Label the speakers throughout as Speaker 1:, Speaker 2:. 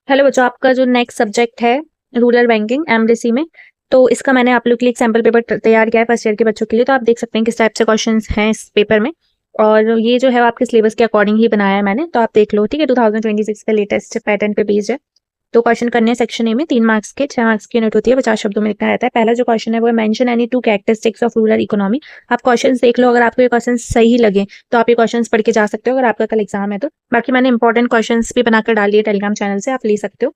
Speaker 1: Hello बच्चों, आपका जो नेक्स्ट सब्जेक्ट है रूरल बैंकिंग एमडीसी में, तो इसका मैंने आप लोग के लिए एक सैम्पल पेपर तैयार किया है फर्स्ट ईयर के बच्चों के लिए। तो आप देख सकते हैं किस टाइप से क्वेश्चंस हैं इस पेपर में, और ये जो है वो आपके सिलेबस के अकॉर्डिंग ही बनाया है मैंने, तो आप देख लो। ठीक है, 2026 का लेटेस्ट पैटर्न पे बेस्ड है। तो क्वेश्चन करने हैं सेक्शन ए में 3 मार्क्स के, 6 मार्क्स की यूनिट होती है, 50 शब्दों में लिखना रहता है। पहला जो क्वेश्चन है वो है mention any 2 characteristics of rural economy. आप क्वेश्चन देख लो, अगर आपको ये क्वेश्चन सही लगे तो आप ये क्वेश्चन पढ़ के जा सकते हो अगर आपका कल एग्जाम है तो। बाकी मैंने इंपॉर्टेंट क्वेश्चन भी बनाकर डाली है टेलीग्राम चैनल से, आप ले सकते हो।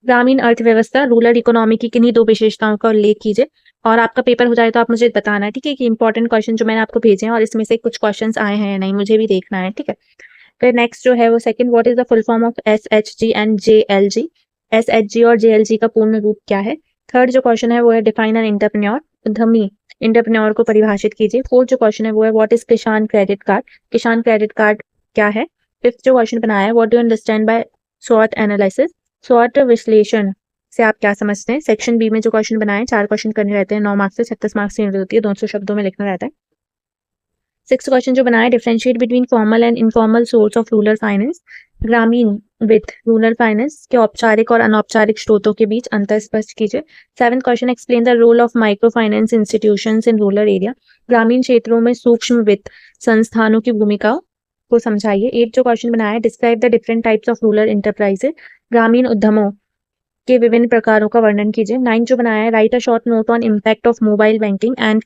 Speaker 1: ग्रामीण अर्थव्यवस्था रूरल इकोनॉमी की किन्हीं 2 विशेषताओं का उल्लेख कीजिए, और आपका पेपर हो जाए तो आप मुझे बताना है, ठीक है, कि इंपॉर्टेंट क्वेश्चन जो मैंने आपको भेजे हैं और इसमें से कुछ क्वेश्चंस आए हैं या नहीं, मुझे भी देखना है। ठीक है, फिर नेक्स्ट जो है वो second, what is the full form of SHG and JLG. SHG और जेएलजी का पूर्ण रूप क्या है। थर्ड जो क्वेश्चन है वो है डिफाइन एन एंटरप्रेन्योर, उद्यमी एंटरप्रेन्योर को परिभाषित कीजिए। फोर्थ जो क्वेश्चन है वो है what is Kisan credit card, Kisan credit card क्या है। फिफ्थ जो क्वेश्चन बनाया है व्हाट डू अंडरस्टैंड बाय स्वॉट एनालिसिस, स्वॉट विश्लेषण से आप क्या समझते हैं। सेक्शन बी में जो क्वेश्चन बनाए 4 क्वेश्चन करने रहते हैं, 9 मार्क्स से 36 मार्क्स की यूनिट होती है, 200 शब्दों में लिखना रहता है। 6 क्वेश्चन जो बनाए differentiate between formal and informal source of rural finance, ग्रामीण विथ रूरल फाइनेंस के औपचारिक और अनौपचारिक स्रोतों के बीच अंतर स्पष्ट कीजिए। 7 question explain the role of micro finance institutions in rural area, ग्रामीण क्षेत्रों में सूक्ष्म वित्त संस्थानों की भूमिका को समझाइए। 8 जो क्वेश्चन बनाया है describe the different types of rural enterprises, ग्रामीण उद्यमों के विभिन्न प्रकारों का वर्णन कीजिए। 9 जो बनाया है right a short note on impact of mobile banking and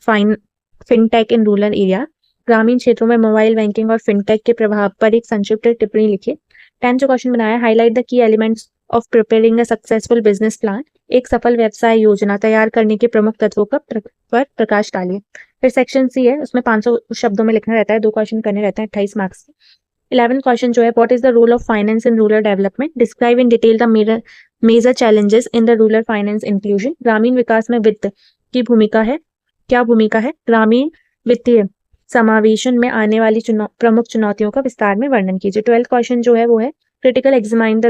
Speaker 1: fintech in rural area, ग्रामीण क्षेत्रों में मोबाइल बैंकिंग और फिनटेक के प्रभाव पर एक संक्षिप्त टिप्पणी लिखिए। 10 जो क्वेश्चन बनाया highlight the key elements of preparing a successful business plan, एक सफल व्यवसाय योजना तैयार करने के प्रमुख तत्वों पर प्रकाश डालिए। फिर सेक्शन सी है, उसमें 500 शब्दों में लिखना रहता है, 2 क्वेश्चन करने रहते हैं, 28 मार्क्स। 11 क्वेश्चन जो है what is the role of finance in rural development, describe in detail the major challenges in the rural finance inclusion, ग्रामीण विकास में वित्त की भूमिका है, क्या भूमिका है, ग्रामीण वित्तीय समावेशन में आने वाली प्रमुख चुनौतियों का विस्तार में वर्णन कीजिए। 12th क्वेश्चन जो है वो है critical examine the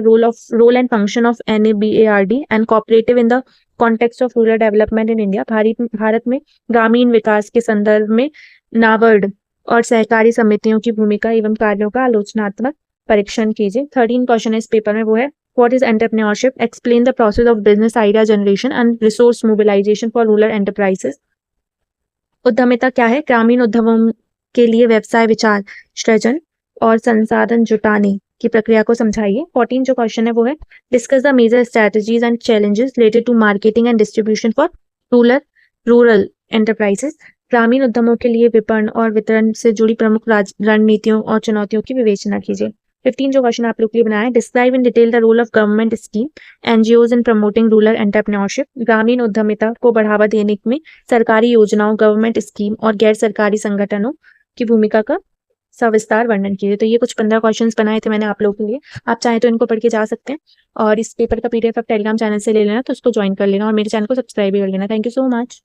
Speaker 1: role and function of NABARD and cooperative in the context of rural development in India, Bharat में ग्रामीण विकास के संदर्भ में नाबार्ड और सहकारी समितियों की भूमिका एवं कार्यों का आलोचनात्मक परीक्षण कीजिए। 13 क्वेश्चन इस पेपर में वो है what is entrepreneurship, explain the process of business idea generation and resource mobilisation for rural enterprises. उद्यमिता क्या है, ग्रामीण उद्यमों के लिए व्यवसाय विचार सृजन और संसाधन जुटाने की प्रक्रिया को समझाइए। 14 जो क्वेश्चन है वो है discuss the major strategies and challenges related to marketing and distribution for rural enterprises, ग्रामीण उद्यमों के लिए विपणन और वितरण से जुड़ी प्रमुख रणनीतियों और चुनौतियों की विवेचना कीजिए। 15 जो क्वेश्चन आप लोग के लिए बनाया है describe in detail the role of government scheme NGOs in promoting rural entrepreneurship, ग्रामीण उद्यमिता को बढ़ावा देने में सरकारी योजनाओं, गवर्नमेंट स्कीम और गैर सरकारी संगठनों की भूमिका का सविस्तार वर्णन कीजिए। तो ये कुछ 15 क्वेश्चंस बनाए थे मैंने आप लोगों के लिए, आप चाहें तो इनको पढ़ के जा सकते हैं, और इस पेपर का PDF आप टेलीग्राम चैनल से ले लेना, तो उसको ज्वाइन कर लेना और मेरे चैनल को सब्सक्राइब भी कर लेना। Thank you so much.